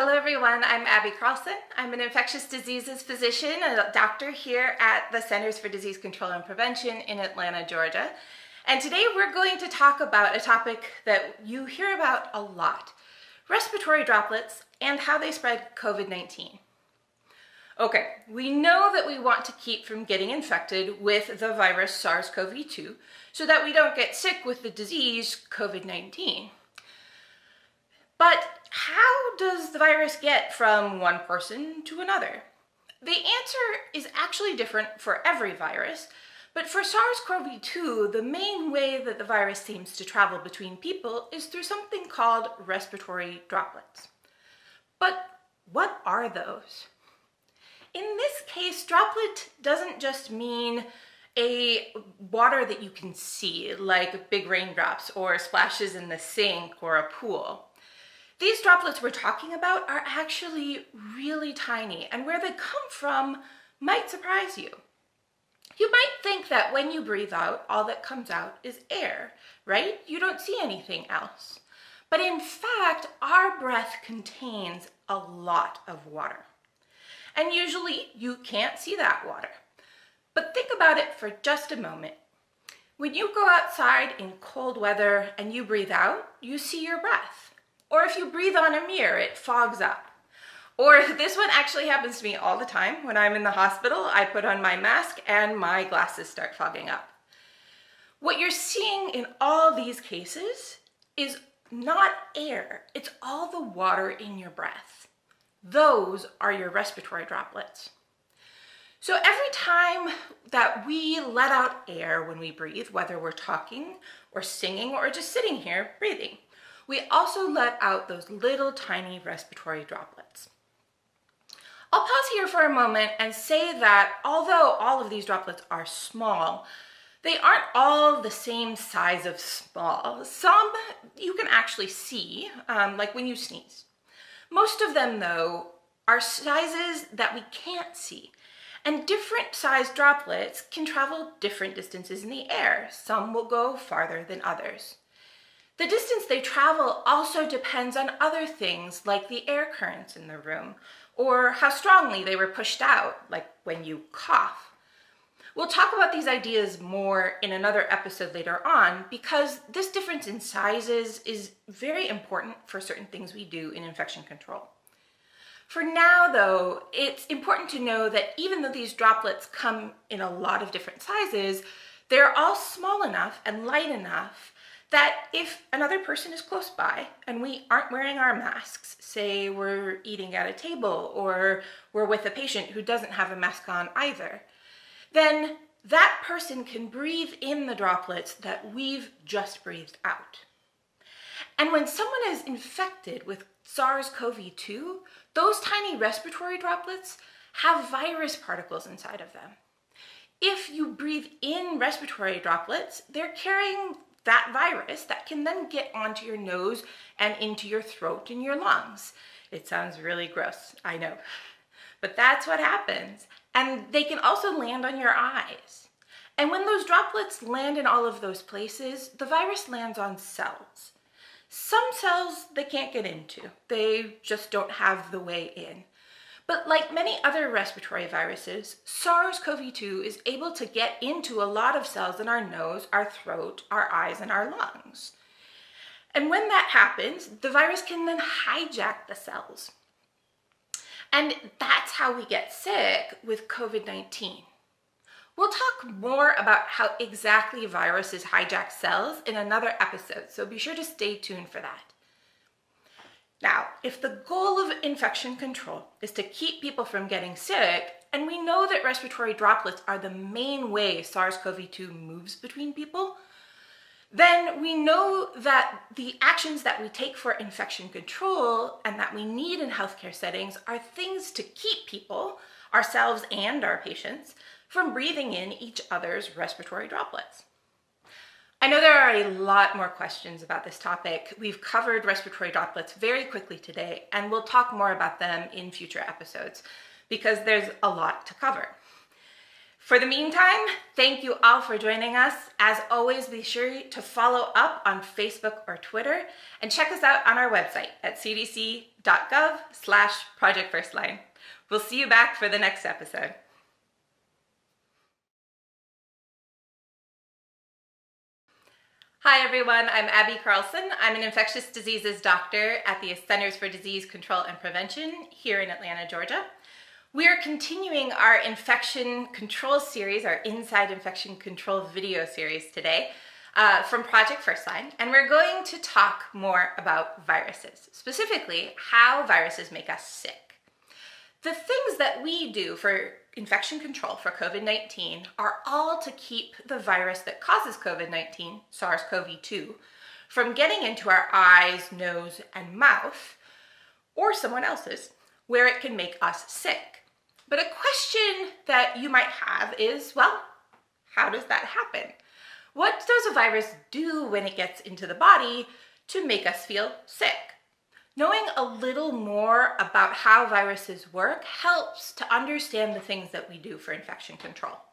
Hello everyone, I'm Abby Carlson. I'm an infectious diseases physician and a doctor here at the Centers for Disease Control and Prevention in Atlanta, Georgia. And today we're going to talk about a topic that you hear about a lot, respiratory droplets and how they spread COVID-19. Okay, we know that we want to keep from getting infected with the virus SARS-CoV-2 so that we don't get sick with the disease COVID-19. But how does the virus get from one person to another? The answer is actually different for every virus, but for SARS-CoV-2, the main way that the virus seems to travel between people is through something called respiratory droplets. But what are those? In this case, droplet doesn't just mean a water that you can see, like big raindrops or splashes in the sink or a pool. These droplets we're talking about are actually really tiny, and where they come from might surprise you. You might think that when you breathe out, all that comes out is air, right? You don't see anything else. But in fact, our breath contains a lot of water. And usually you can't see that water. But think about it for just a moment. When you go outside in cold weather and you breathe out, you see your breath. Or if you breathe on a mirror, it fogs up. Or this one actually happens to me all the time. When I'm in the hospital, I put on my mask and my glasses start fogging up. What you're seeing in all these cases is not air, it's all the water in your breath. Those are your respiratory droplets. So every time that we let out air when we breathe, whether we're talking or singing or just sitting here breathing, we also let out those little tiny respiratory droplets. I'll pause here for a moment and say that although all of these droplets are small, they aren't all the same size of small. Some you can actually see, like when you sneeze. Most of them, though, are sizes that we can't see. And different sized droplets can travel different distances in the air. Some will go farther than others. The distance they travel also depends on other things like the air currents in the room or how strongly they were pushed out, like when you cough. We'll talk about these ideas more in another episode later on because this difference in sizes is very important for certain things we do in infection control. For now, though, it's important to know that even though these droplets come in a lot of different sizes, they're all small enough and light enough that if another person is close by and we aren't wearing our masks, say we're eating at a table or we're with a patient who doesn't have a mask on either, then that person can breathe in the droplets that we've just breathed out. And when someone is infected with SARS-CoV-2, those tiny respiratory droplets have virus particles inside of them. If you breathe in respiratory droplets, they're carrying that virus that can then get onto your nose and into your throat and your lungs. It sounds really gross, I know, but that's what happens. And they can also land on your eyes. And when those droplets land in all of those places, the virus lands on cells. Some cells they can't get into. They just don't have the way in. But like many other respiratory viruses, SARS-CoV-2 is able to get into a lot of cells in our nose, our throat, our eyes, and our lungs. And when that happens, the virus can then hijack the cells. And that's how we get sick with COVID-19. We'll talk more about how exactly viruses hijack cells in another episode, so be sure to stay tuned for that. Now, if the goal of infection control is to keep people from getting sick, and we know that respiratory droplets are the main way SARS-CoV-2 moves between people, then we know that the actions that we take for infection control and that we need in healthcare settings are things to keep people, ourselves and our patients, from breathing in each other's respiratory droplets. I know there are a lot more questions about this topic. We've covered respiratory droplets very quickly today, and we'll talk more about them in future episodes because there's a lot to cover. For the meantime, thank you all for joining us. As always, be sure to follow up on Facebook or Twitter and check us out on our website at cdc.gov/projectfirstline. We'll see you back for the next episode. Hi everyone, I'm Abby Carlson. I'm an infectious diseases doctor at the Centers for Disease Control and Prevention here in Atlanta, Georgia. We are continuing our infection control series, our Inside Infection Control video series today from Project First Line, and we're going to talk more about viruses, specifically how viruses make us sick. The things that we do for infection control for COVID-19 are all to keep the virus that causes COVID-19, SARS-CoV-2, from getting into our eyes, nose, and mouth, or someone else's, where it can make us sick. But a question that you might have is, well, how does that happen? What does a virus do when it gets into the body to make us feel sick? Knowing a little more about how viruses work helps to understand the things that we do for infection control.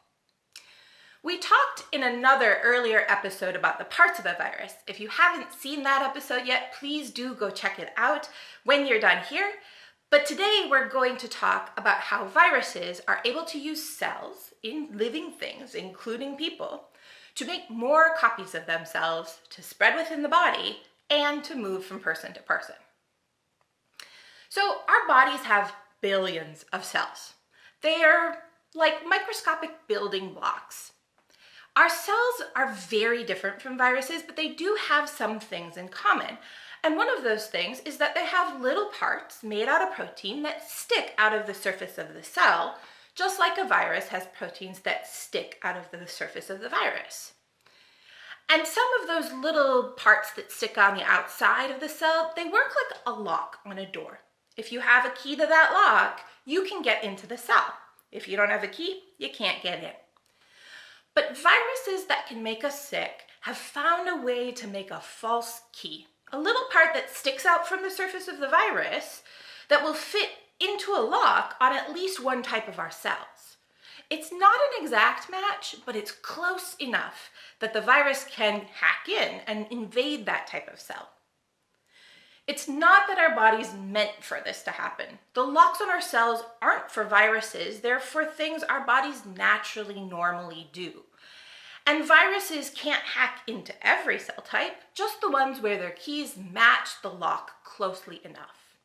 We talked in another earlier episode about the parts of a virus. If you haven't seen that episode yet, please do go check it out when you're done here. But today we're going to talk about how viruses are able to use cells in living things, including people, to make more copies of themselves, to spread within the body, and to move from person to person. So our bodies have billions of cells. They are like microscopic building blocks. Our cells are very different from viruses, but they do have some things in common. And one of those things is that they have little parts made out of protein that stick out of the surface of the cell, just like a virus has proteins that stick out of the surface of the virus. And some of those little parts that stick on the outside of the cell, they work like a lock on a door. If you have a key to that lock, you can get into the cell. If you don't have a key, you can't get in. But viruses that can make us sick have found a way to make a false key, a little part that sticks out from the surface of the virus that will fit into a lock on at least one type of our cells. It's not an exact match, but it's close enough that the virus can hack in and invade that type of cell. It's not that our body's meant for this to happen. The locks on our cells aren't for viruses, they're for things our bodies naturally normally do. And viruses can't hack into every cell type, just the ones where their keys match the lock closely enough.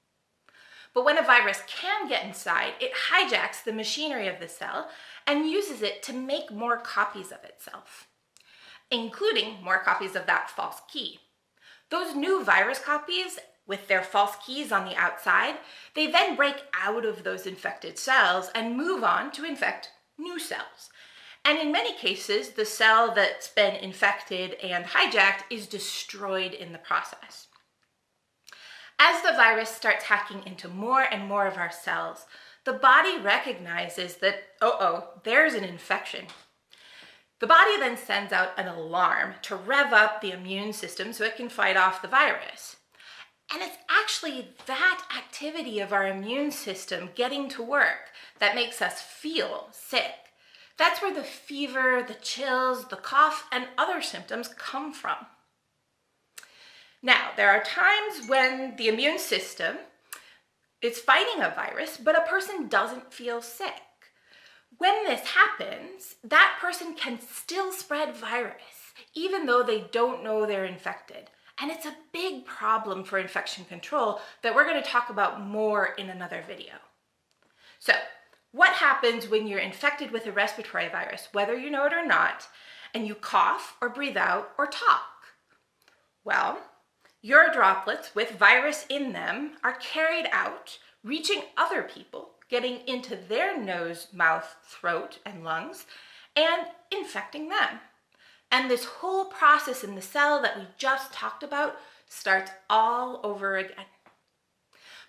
But when a virus can get inside, it hijacks the machinery of the cell and uses it to make more copies of itself, including more copies of that false key. Those new virus copies, with their false keys on the outside, they then break out of those infected cells and move on to infect new cells. And in many cases, the cell that's been infected and hijacked is destroyed in the process. As the virus starts hacking into more and more of our cells, the body recognizes that, there's an infection. The body then sends out an alarm to rev up the immune system so it can fight off the virus. And it's actually that activity of our immune system getting to work that makes us feel sick. That's where the fever, the chills, the cough, and other symptoms come from. Now, there are times when the immune system is fighting a virus, but a person doesn't feel sick. When this happens, that person can still spread virus, even though they don't know they're infected. And it's a big problem for infection control that we're going to talk about more in another video. So, what happens when you're infected with a respiratory virus, whether you know it or not, and you cough or breathe out or talk? Well, your droplets with virus in them are carried out, reaching other people, getting into their nose, mouth, throat, and lungs, and infecting them. And this whole process in the cell that we just talked about starts all over again.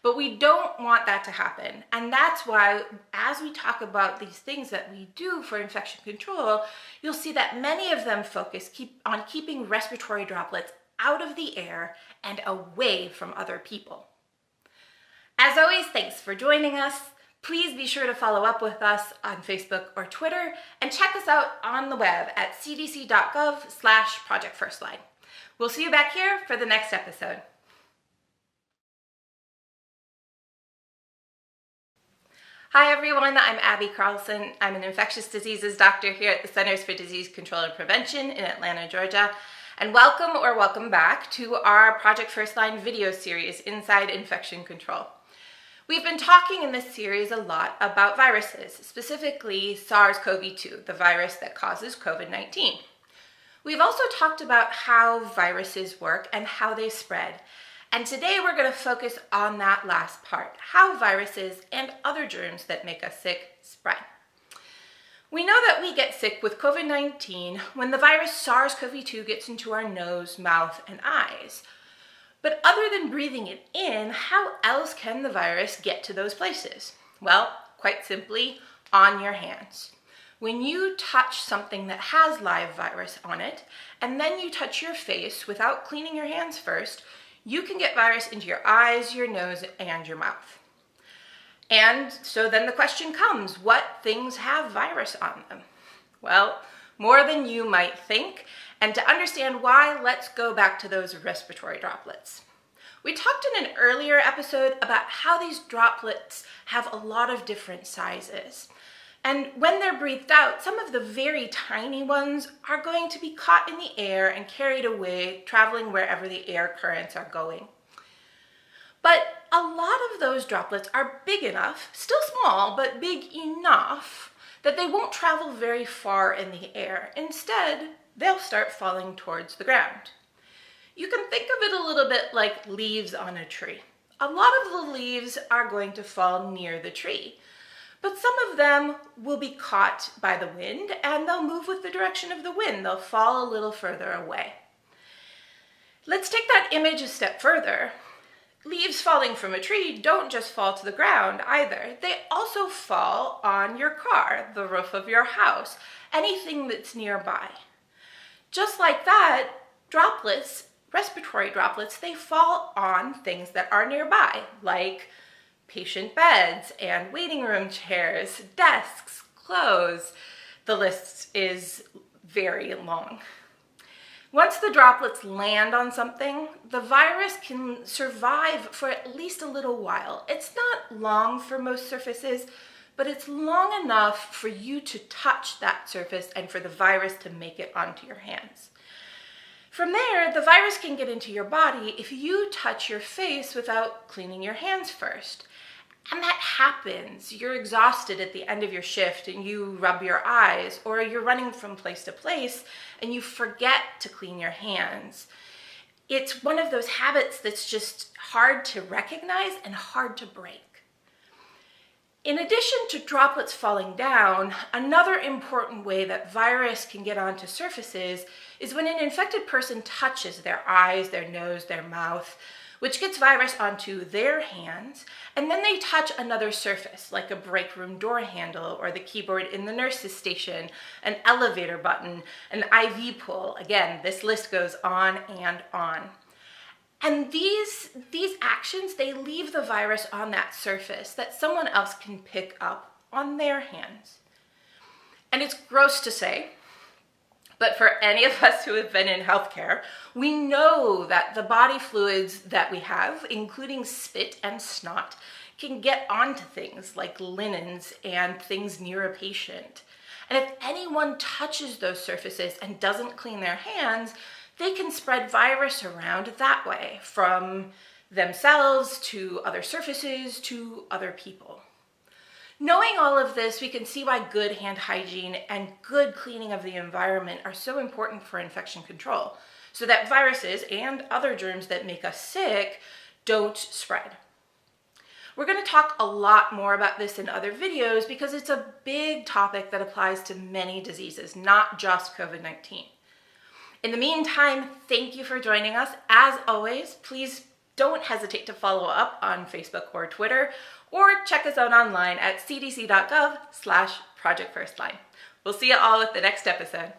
But we don't want that to happen. And that's why, as we talk about these things that we do for infection control, you'll see that many of them focus on keeping respiratory droplets out of the air and away from other people. As always, thanks for joining us. Please be sure to follow up with us on Facebook or Twitter, and check us out on the web at cdc.gov/projectfirstline. We'll see you back here for the next episode. Hi everyone, I'm Abby Carlson. I'm an infectious diseases doctor here at the Centers for Disease Control and Prevention in Atlanta, Georgia. And welcome back to our Project First Line video series, Inside Infection Control. We've been talking in this series a lot about viruses, specifically SARS-CoV-2, the virus that causes COVID-19. We've also talked about how viruses work and how they spread. And today we're going to focus on that last part, how viruses and other germs that make us sick spread. We know that we get sick with COVID-19 when the virus SARS-CoV-2 gets into our nose, mouth, and eyes. But other than breathing it in, how else can the virus get to those places? Well, quite simply, on your hands. When you touch something that has live virus on it, and then you touch your face without cleaning your hands first, you can get virus into your eyes, your nose, and your mouth. And so then the question comes, what things have virus on them? Well, more than you might think. And to understand why, let's go back to those respiratory droplets. We talked in an earlier episode about how these droplets have a lot of different sizes. And when they're breathed out, some of the very tiny ones are going to be caught in the air and carried away, traveling wherever the air currents are going. But a lot of those droplets are big enough, still small, but big enough that they won't travel very far in the air. Instead, they'll start falling towards the ground. You can think of it a little bit like leaves on a tree. A lot of the leaves are going to fall near the tree, but some of them will be caught by the wind and they'll move with the direction of the wind. They'll fall a little further away. Let's take that image a step further. Leaves falling from a tree don't just fall to the ground either. They also fall on your car, the roof of your house, anything that's nearby. Just like that, droplets, respiratory droplets, they fall on things that are nearby, like patient beds and waiting room chairs, desks, clothes. The list is very long. Once the droplets land on something, the virus can survive for at least a little while. It's not long for most surfaces, but it's long enough for you to touch that surface and for the virus to make it onto your hands. From there, the virus can get into your body if you touch your face without cleaning your hands first. And that happens. You're exhausted at the end of your shift and you rub your eyes, or you're running from place to place and you forget to clean your hands. It's one of those habits that's just hard to recognize and hard to break. In addition to droplets falling down, another important way that virus can get onto surfaces is when an infected person touches their eyes, their nose, their mouth, which gets virus onto their hands, and then they touch another surface, like a break room door handle or the keyboard in the nurse's station, an elevator button, an IV pull. Again, this list goes on and on. And these actions, they leave the virus on that surface that someone else can pick up on their hands. And it's gross to say, but for any of us who have been in healthcare, we know that the body fluids that we have, including spit and snot, can get onto things like linens and things near a patient. And if anyone touches those surfaces and doesn't clean their hands, they can spread virus around that way, from themselves to other surfaces to other people. Knowing all of this, we can see why good hand hygiene and good cleaning of the environment are so important for infection control, so that viruses and other germs that make us sick don't spread. We're going to talk a lot more about this in other videos because it's a big topic that applies to many diseases, not just COVID-19. In the meantime, thank you for joining us. As always, please don't hesitate to follow up on Facebook or Twitter, or check us out online at cdc.gov/projectfirstline. We'll see you all at the next episode.